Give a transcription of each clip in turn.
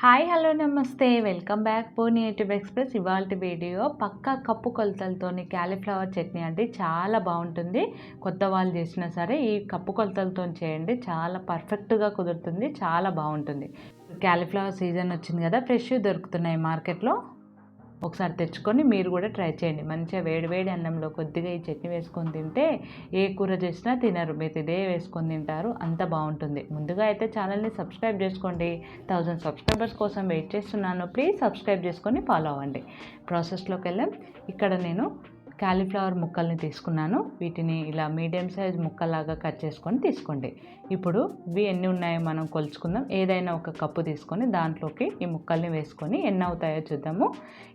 Hi hello నమస్తే welcome back పూర్ని YouTube express. ఇవాళ video పక్కా cup కొలతలతోని cauliflower chutney అండి. చాలా బాగుంటుంది. కొత్త వాళ్ళు చేసినా సరే ఈ కప్పు కొలతలతో చేయండి, చాలా పర్ఫెక్ట్గా కుదురుతుంది, చాలా బాగుంటుంది. క్యాలీఫ్లవర్ సీజన్ వచ్చింది కదా, ఫ్రెష్ దొరుకుతున్నాయి మార్కెట్లో. ఒకసారి తెచ్చుకొని మీరు కూడా ట్రై చేయండి. మంచిగా వేడి అన్నంలో కొద్దిగా ఈ చట్నీ వేసుకొని తింటే ఏ కూర చేసినా తినరు, మీరు ఇదే వేసుకొని తింటారు, అంత బాగుంటుంది. ముందుగా అయితే ఛానల్ని సబ్స్క్రైబ్ చేసుకోండి. 1000 సబ్స్క్రైబర్స్ కోసం వెయిట్ చేస్తున్నాను. ప్లీజ్ సబ్స్క్రైబ్ చేసుకొని ఫాలో అవ్వండి. ప్రాసెస్లోకి వెళ్ళాం. ఇక్కడ నేను కాలీఫ్లవర్ ముక్కల్ని తీసుకున్నాను. వీటిని ఇలా మీడియం సైజ్ ముక్కలాగా కట్ చేసుకొని తీసుకోండి. ఇప్పుడు ఇవి ఎన్ని ఉన్నాయో మనం కొలుచుకుందాం. ఏదైనా ఒక కప్పు తీసుకొని దాంట్లోకి ఈ ముక్కల్ని వేసుకొని ఎన్ని అవుతాయో చూద్దాము.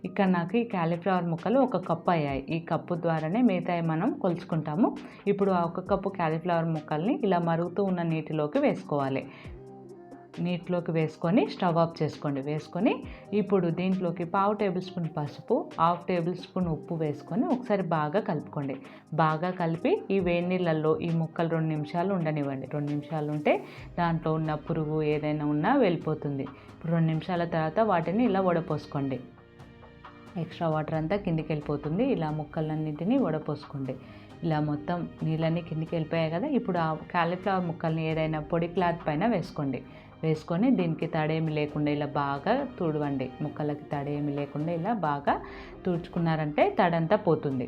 ఇక్కడ నాకు ఈ కాలీఫ్లవర్ ముక్కలు ఒక కప్పు అయ్యాయి. ఈ కప్పు ద్వారానే మిగతాయి మనం కొలుచుకుంటాము. ఇప్పుడు ఆ ఒక కప్పు కాలీఫ్లవర్ ముక్కల్ని ఇలా మరుగుతూ ఉన్న నీటిలోకి వేసుకోవాలి. నీటిలోకి వేసుకొని స్టవ్ ఆఫ్ చేసుకోండి. వేసుకొని ఇప్పుడు దీంట్లోకి 1/2 టేబుల్ స్పూన్ పసుపు, 1/2 టేబుల్ స్పూన్ ఉప్పు వేసుకొని ఒకసారి బాగా కలుపుకోండి. బాగా కలిపి ఈ వేడి నీళ్ళల్లో ఈ ముక్కలు 2 నిమిషాలు ఉండనివ్వండి. 2 నిమిషాలు ఉంటే దాంట్లో ఉన్న పురుగు ఏదైనా ఉన్నా వెళ్ళిపోతుంది. ఇప్పుడు 2 నిమిషాల తర్వాత వాటిని ఇలా వడపోసుకోండి. ఎక్స్ట్రా వాటర్ అంతా కిందికి వెళ్ళిపోతుంది. ఇలా ముక్కలన్నింటినీ వడపోసుకోండి. ఇలా మొత్తం నీళ్ళన్నీ కిందికి వెళ్ళిపోయాయి కదా. ఇప్పుడు ఆ కాలీఫ్లవర్ ముక్కల్ని ఏదైనా పొడి క్లాత్ పైన వేసుకోండి. వేసుకొని దీనికి తడేమి లేకుండా ఇలా బాగా తుడవండి. ముక్కలకి తడేమి లేకుండా ఇలా బాగా తుడుచుకున్నారంటే తడంతా పోతుంది.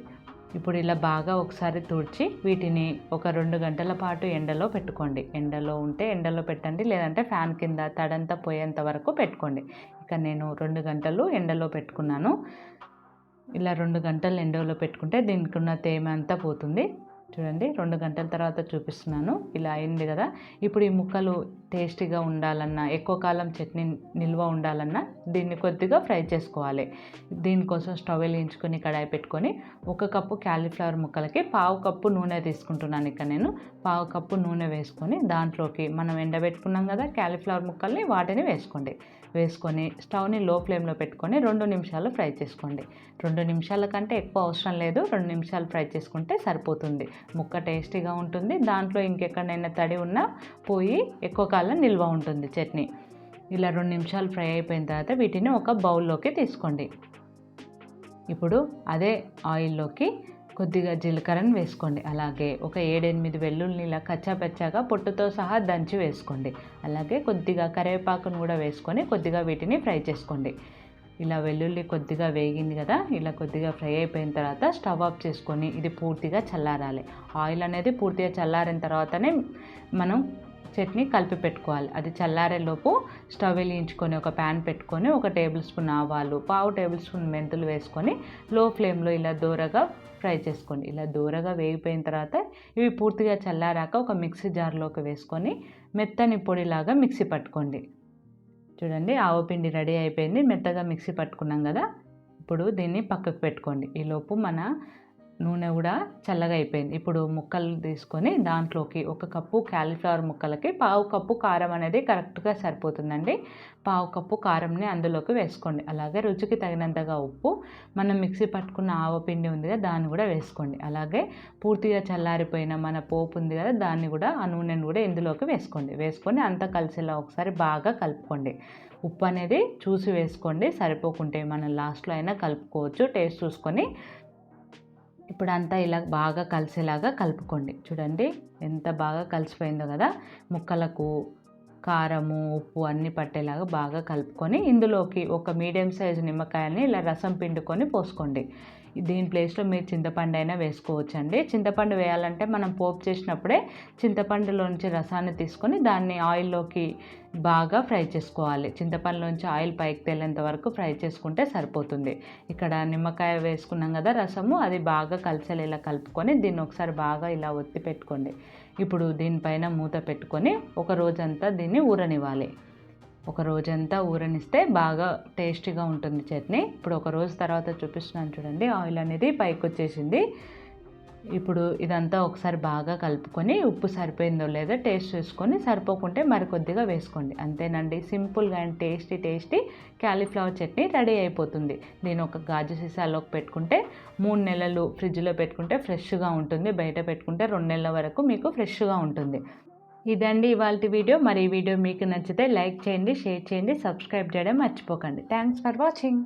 ఇప్పుడు ఇలా బాగా ఒకసారి తుడిచి వీటిని ఒక 2 గంటల పాటు ఎండలో పెట్టుకోండి. ఎండలో ఉంటే ఎండలో పెట్టండి, లేదంటే ఫ్యాన్ కింద తడంతా పోయేంత వరకు పెట్టుకోండి. ఇక నేను 2 గంటలు ఎండలో పెట్టుకున్నాను. ఇలా 2 గంటలు ఎండలో పెట్టుకుంటే దీనికి ఉన్న తేమ అంతా పోతుంది. చూడండి, 2 గంటల తర్వాత చూపిస్తున్నాను. ఇలా అయింది కదా. ఇప్పుడు ఈ ముక్కలు టేస్టీగా ఉండాలన్నా, ఎక్కువ కాలం చట్నీ నిల్వ ఉండాలన్నా దీన్ని కొద్దిగా ఫ్రై చేసుకోవాలి. దీనికోసం స్టవ్ వెలిగించుకొని కడాయి పెట్టుకొని 1 కప్పు కాలీఫ్లవర్ ముక్కలకి 1/2 కప్పు నూనె తీసుకుంటున్నాను. ఇక్కడ నేను 1/2 కప్పు నూనె వేసుకొని దాంట్లోకి మనం ఎండబెట్టుకున్నాం కదా కాలీఫ్లవర్ ముక్కల్ని, వాటిని వేసుకోండి. వేసుకొని స్టవ్ని లో ఫ్లేమ్లో పెట్టుకొని 2 నిమిషాలు ఫ్రై చేసుకోండి. 2 నిమిషాల కంటే ఎక్కువ అవసరం లేదు. 2 నిమిషాలు ఫ్రై చేసుకుంటే సరిపోతుంది. ముక్క టేస్టీగా ఉంటుంది. దాంట్లో ఇంకెక్కడైనా తడి ఉన్నా పోయి ఎక్కువ కాలం నిల్వ ఉంటుంది చట్నీ. ఇలా 2 నిమిషాలు ఫ్రై అయిపోయిన తర్వాత వీటిని ఒక బౌల్లోకి తీసుకోండి. ఇప్పుడు అదే ఆయిల్లోకి కొద్దిగా జీలకర్రను వేసుకోండి. అలాగే ఒక 7-8 వెల్లుల్ని ఇలా కచ్చాపచ్చాగా పొట్టుతో సహా దంచి వేసుకోండి. అలాగే కొద్దిగా కరివేపాకును కూడా వేసుకొని కొద్దిగా వీటిని ఫ్రై చేసుకోండి. ఇలా వెల్లుల్లి కొద్దిగా వేగింది కదా. ఇలా కొద్దిగా ఫ్రై అయిపోయిన తర్వాత స్టవ్ ఆఫ్ చేసుకొని ఇది పూర్తిగా చల్లారాలి. ఆయిల్ అనేది పూర్తిగా చల్లారిన తర్వాతనే మనం చట్నీ కలిపి పెట్టుకోవాలి. అది చల్లారేలోపు స్టవ్ వెలిగించుకొని ఒక ప్యాన్ పెట్టుకొని 1 టేబుల్ స్పూన్ ఆవాలు, 1/2 టేబుల్ స్పూన్ మెంతులు వేసుకొని లో ఫ్లేమ్లో ఇలా దూరగా ఫ్రై చేసుకోండి. ఇలా దూరగా వేగిపోయిన తర్వాత ఇవి పూర్తిగా చల్లారాక ఒక మిక్సీ జార్లోకి వేసుకొని మెత్తని పొడిలాగా మిక్సీ పట్టుకోండి. చూడండి, ఆవపిండి రెడీ అయిపోయింది. మెత్తగా మిక్సీ పట్టుకున్నాం కదా. ఇప్పుడు దీన్ని పక్కకు పెట్టుకోండి. ఈలోపు మన నూనె కూడా చల్లగా అయిపోయింది. ఇప్పుడు ముక్కలు తీసుకొని దాంట్లోకి 1 కప్పు కాలీఫ్లవర్ ముక్కలకి 1/2 కప్పు కారం అనేది కరెక్ట్గా సరిపోతుందండి. 1/2 కప్పు కారంని అందులోకి వేసుకోండి. అలాగే రుచికి తగినంతగా ఉప్పు, మనం మిక్సీ పట్టుకున్న ఆవపిండి ఉంది కదా దాన్ని కూడా వేసుకోండి. అలాగే పూర్తిగా చల్లారిపోయిన మన పోపు ఉంది కదా దాన్ని కూడా, ఆ నూనెను కూడా ఇందులోకి వేసుకోండి. వేసుకొని అంతా కలిసేలా ఒకసారి బాగా కలుపుకోండి. ఉప్పు అనేది చూసి వేసుకోండి, సరిపోకుంటే మనం లాస్ట్లో అయినా కలుపుకోవచ్చు టేస్ట్ చూసుకొని. ఇప్పుడు అంతా ఇలా బాగా కలిసేలాగా కలుపుకోండి. చూడండి ఎంత బాగా కలిసిపోయిందో కదా. ముక్కలకు కారము ఉప్పు అన్నీ పట్టేలాగా బాగా కలుపుకొని ఇందులోకి ఒక మీడియం సైజు నిమ్మకాయని ఇలా రసం పిండుకొని పోసుకోండి. దీని ప్లేస్లో మీరు చింతపండు అయినా వేసుకోవచ్చండి. చింతపండు వేయాలంటే మనం పోపు చేసినప్పుడే చింతపండులోంచి రసాన్ని తీసుకొని దాన్ని ఆయిల్లోకి బాగా ఫ్రై చేసుకోవాలి. చింతపండులోంచి ఆయిల్ పైకి తేలేంత వరకు ఫ్రై చేసుకుంటే సరిపోతుంది. ఇక్కడ నిమ్మకాయ వేసుకున్నాం కదా రసము, అది బాగా కలిసేలా కలుపుకొని దీన్ని ఒకసారి బాగా ఇలా ఒత్తి పెట్టుకోండి. ఇప్పుడు దీనిపైన మూత పెట్టుకొని ఒక రోజంతా దీన్ని ఊరనివ్వాలి. ఒక రోజంతా ఊరనిస్తే బాగా టేస్టీగా ఉంటుంది చట్నీ. ఇప్పుడు ఒక రోజు తర్వాత చూపిస్తున్నాను చూడండి, ఆయిల్ అనేది పైకి వచ్చేసింది. ఇప్పుడు ఇదంతా ఒకసారి బాగా కలుపుకొని ఉప్పు సరిపోయిందో లేదో టేస్ట్ చూసుకొని, సరిపోకుంటే మరికొద్దిగా వేసుకోండి. అంతేనండి, సింపుల్గా and tasty cauliflower chutney ready అయిపోతుంది. దీని ఒక గాజు సీసాలోకి పెట్టుకుంటే 3 నెలలు ఫ్రిడ్జ్లో పెట్టుకుంటే ఫ్రెష్గా ఉంటుంది. బయట పెట్టుకుంటే 2 నెలల వరకు మీకు ఫ్రెష్గా ఉంటుంది. ఇదండి ఇవాల్టి వీడియో. మరి ఈ వీడియో మీకు నచ్చితే లైక్ చేయండి, షేర్ చేయండి, సబ్స్క్రైబ్ చేయడం మర్చిపోకండి. Thanks for watching.